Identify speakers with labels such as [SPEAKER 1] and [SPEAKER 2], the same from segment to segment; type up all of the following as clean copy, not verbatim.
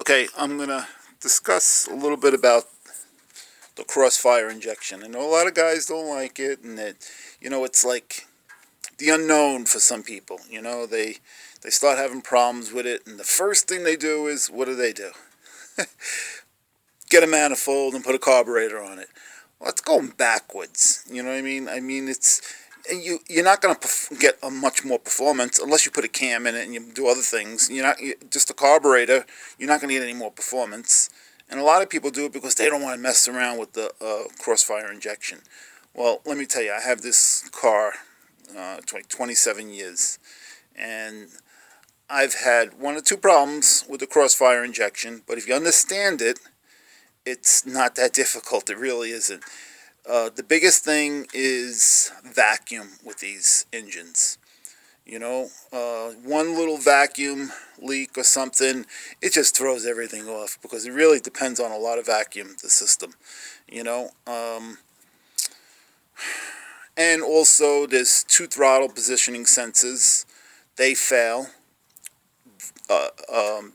[SPEAKER 1] Okay, I'm going to discuss a little bit about the crossfire injection. I know a lot of guys don't like it, and that, it's like the unknown for some people. They start having problems with it, and the first thing they do is, what do? Get a manifold and put a carburetor on it. Well, it's going backwards. You know what I mean? You're not going to get a much more performance unless you put a cam in it and you do other things. Just a carburetor. You're not going to get any more performance. And a lot of people do it because they don't want to mess around with the crossfire injection. Well, let me tell you, I have this car, it's like 27 years, and I've had one or two problems with the crossfire injection. But if you understand it, it's not that difficult. It really isn't. The biggest thing is vacuum with these engines. One little vacuum leak or something, it just throws everything off because it really depends on a lot of vacuum, the system, And also, there's two throttle positioning sensors. They fail. Uh, um,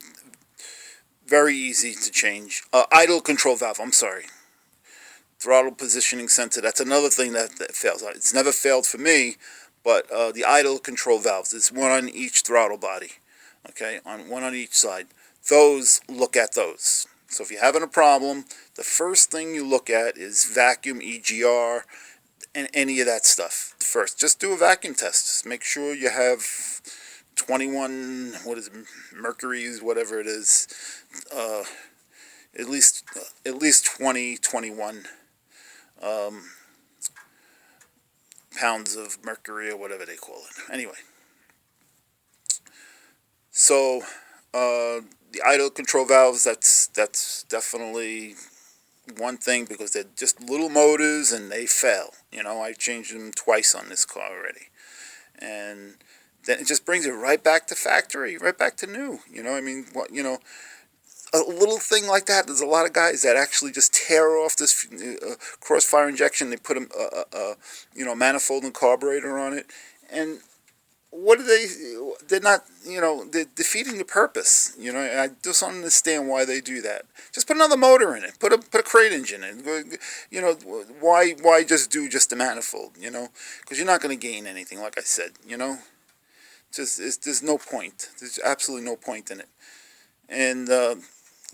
[SPEAKER 1] Very easy to change. Idle control valve, I'm sorry. Throttle positioning sensor, that's another thing that fails. It's never failed for me, but the idle control valves, there's one on each throttle body, okay, one on each side. Look at those. So if you're having a problem, the first thing you look at is vacuum, EGR, and any of that stuff. First, just do a vacuum test. Just make sure you have 21, mercuries, whatever it is, at least 20, 21 pounds of mercury or whatever they call it. Anyway, so the idle control valves, that's definitely one thing because they're just little motors and they fail. I changed them twice on this car already, and then it just brings it right back to factory, right back to new. A little thing like that. There's a lot of guys that actually just tear off this crossfire injection. They put a manifold and carburetor on it, and what do they? They're not, they're defeating the purpose. I just don't understand why they do that. Just put another motor in it. Put a crate engine in it. Why just do just a manifold? Because you're not going to gain anything. Like I said, there's no point. There's absolutely no point in it. And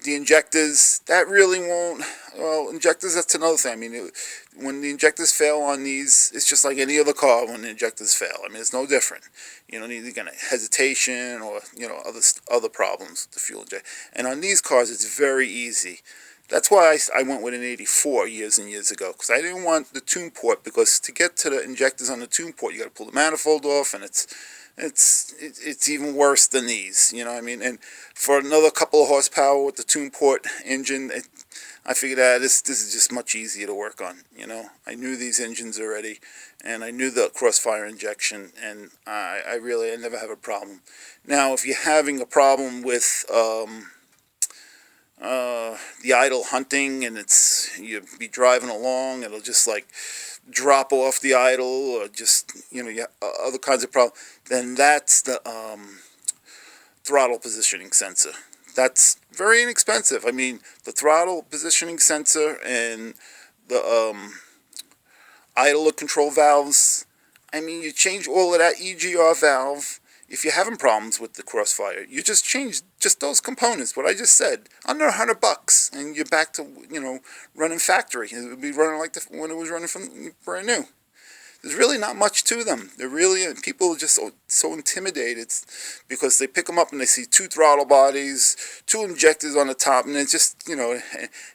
[SPEAKER 1] the injectors, that really won't. Well, injectors, that's another thing. When the injectors fail on these, it's just like any other car when the injectors fail. It's no different. You're going to hesitation or other problems with the fuel injector. And on these cars, it's very easy. That's why I went with an 84 years and years ago, because I didn't want the tune port, because to get to the injectors on the tune port, you got to pull the manifold off, and it's even worse than these, And for another couple of horsepower with the tune port engine, I figured this is just much easier to work on. I knew these engines already, and I knew the crossfire injection, and I never have a problem. Now, if you're having a problem with the idle hunting, and you'll be driving along, it'll just like drop off the idle, or just other kinds of problems, then that's the throttle positioning sensor. That's very inexpensive. The throttle positioning sensor and the idle control valves, you change all of that EGR valve. If you're having problems with the crossfire, you just change just those components, what I just said, under $100, and you're back to, running factory. It would be running like when it was running from brand new. There's really not much to them. People are just so intimidated because they pick them up and they see two throttle bodies, two injectors on the top, and it's just, and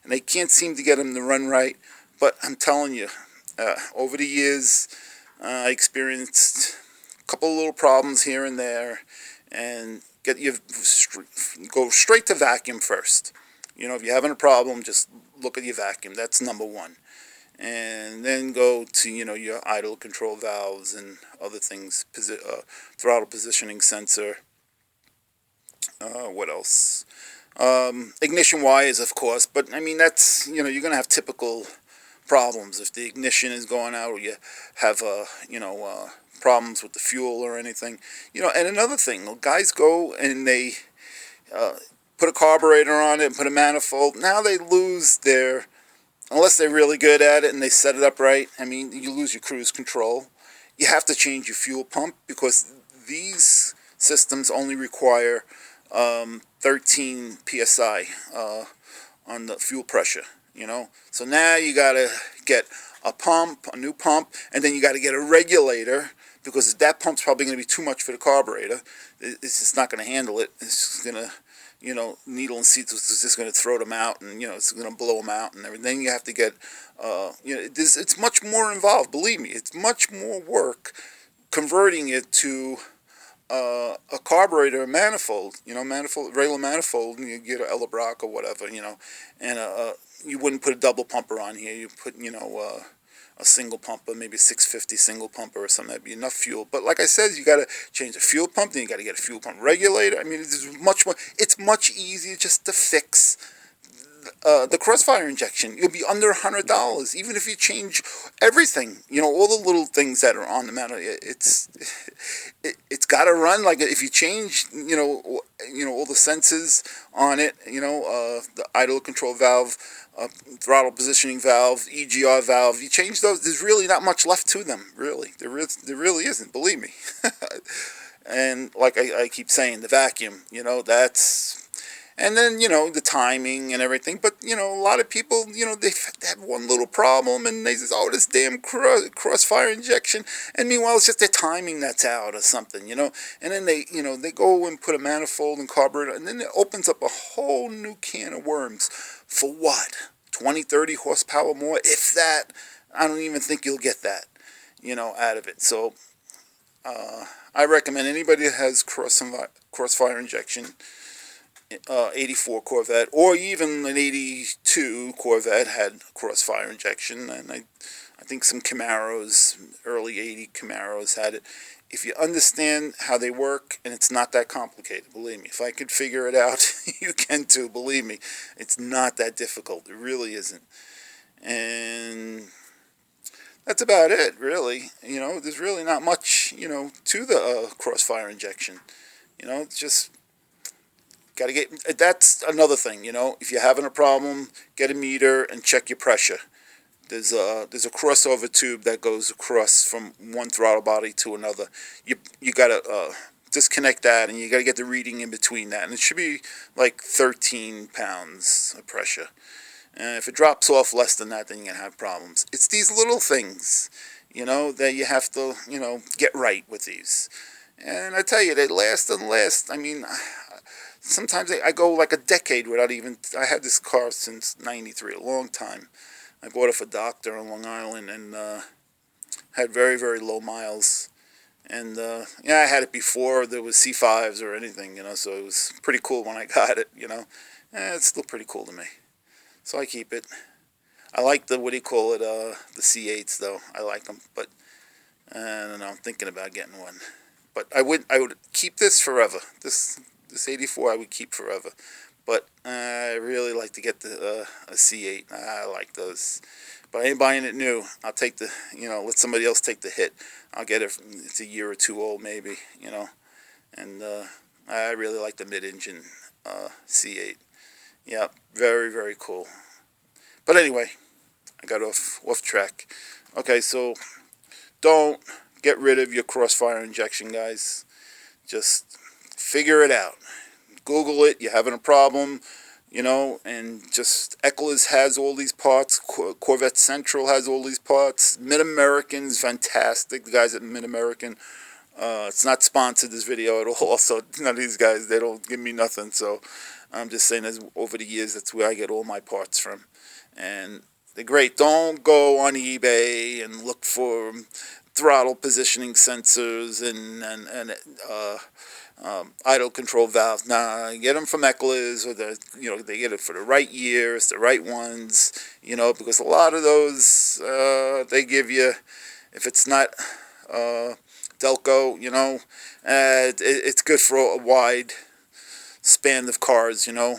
[SPEAKER 1] they can't seem to get them to run right. But I'm telling you, over the years, I experienced couple of little problems here and there, and go straight to vacuum first. If you're having a problem, just look at your vacuum. That's number one, and then go to your idle control valves and other things, throttle positioning sensor. What else? Ignition wires, of course, but that's you're gonna have typical problems if the ignition is going out, or you have problems with the fuel or anything. And another thing, guys go and they put a carburetor on it and put a manifold. Now they lose their, unless they're really good at it and they set it up right, I mean, you lose your cruise control. You have to change your fuel pump because these systems only require 13 psi on the fuel pressure, you know. So now you got to get a pump, a new pump, and then you got to get a regulator, because that pump's probably going to be too much for the carburetor. It's just not going to handle it. It's just going to, you know, needle and seats is just going to throw them out, and, you know, it's going to blow them out and everything. Then you have to get, you know, it's much more involved. Believe me, it's much more work converting it to a carburetor manifold, you know, regular manifold, and you get an Ellebrock or whatever, you know, and you wouldn't put a double pumper on here. You put, you know, a single pumper, maybe a 650 single pumper or something. That'd be enough fuel. But like I said, you got to change the fuel pump, then you got to get a fuel pump regulator. I mean, it's much more. It's much easier just to fix the crossfire injection. You'll be under $100, even if you change everything. You know, all the little things that are on the matter. It's got to run. Like if you change, you know, all the sensors on it. You know, the idle control valve, throttle positioning valve, EGR valve. You change those. There's really not much left to them. Really, there really isn't. Believe me. And like I keep saying, the vacuum. You know, that's. And then, you know, the timing and everything. But, you know, a lot of people, you know, they have one little problem and they say, oh, this damn crossfire injection. And meanwhile, it's just their timing that's out or something, you know. And then they, you know, they go and put a manifold and carburetor. And then it opens up a whole new can of worms. For what? 20, 30 horsepower more? If that, I don't even think you'll get that, you know, out of it. So I recommend anybody that has crossfire injection, 84 Corvette, or even an 82 Corvette had crossfire injection, and I think some Camaros, early 80 Camaros had it. If you understand how they work, and it's not that complicated, believe me. If I could figure it out, you can too, believe me. It's not that difficult. It really isn't. And that's about it, really. You know, there's really not much, you know, to the crossfire injection. You know, it's just got to get, that's another thing, you know, if you're having a problem, get a meter and check your pressure. There's a crossover tube that goes across from one throttle body to another. You got to disconnect that, and you got to get the reading in between that, and it should be like 13 pounds of pressure. And if it drops off less than that, then you're going to have problems. It's these little things, you know, that you have to, you know, get right with these. And I tell you, they last and last. I mean, sometimes I go like a decade without even. I had this car since '93, a long time. I bought it for Doctor on Long Island, and had very, very low miles. And yeah, I had it before there was C5s or anything, you know. So it was pretty cool when I got it, you know. It's still pretty cool to me. So I keep it. I like the, what do you call it? The C8s though. I like them, but I don't know. I'm thinking about getting one. But I would keep this forever. This 84 I would keep forever. But I really like to get the a C8. I like those. But I ain't buying it new. I'll take the, you know, let somebody else take the hit. I'll get it. It's a year or two old maybe, you know. And I really like the mid-engine C8. Yeah, very, very cool. But anyway, I got off track. Okay, so don't get rid of your crossfire injection, guys. Just figure it out. Google it. You're having a problem, you know, and just Eccles has all these parts. Corvette Central has all these parts. Mid-American's fantastic. The guys at Mid-American. It's not sponsored, this video at all. So none of these guys, they don't give me nothing. So I'm just saying, as over the years, that's where I get all my parts from. And they're great. Don't go on eBay and look for throttle positioning sensors and idle control valves. Nah, get them from Eccles, or they get it for the right years, the right ones, you know, because a lot of those they give you, if it's not Delco, you know, it's good for a wide span of cars, you know,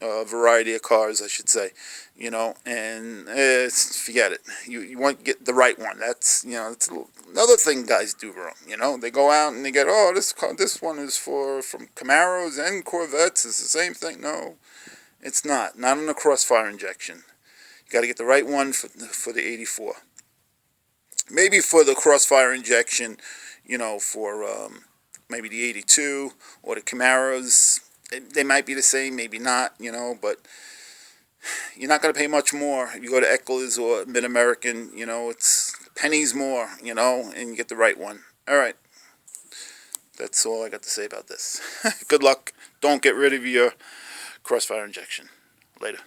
[SPEAKER 1] variety of cars, I should say, you know, and forget it. You want to get the right one. That's, you know, it's another thing guys do wrong, you know. They go out and they get, oh, this one is from Camaros and Corvettes. It's the same thing. No, it's not. Not on a crossfire injection. You got to get the right one for the 84. Maybe for the crossfire injection, you know, for maybe the 82 or the Camaros. They might be the same, maybe not, you know, but you're not going to pay much more if you go to Eccles or Mid-American, you know, it's pennies more, you know, and you get the right one. All right. That's all I got to say about this. Good luck. Don't get rid of your crossfire injection. Later.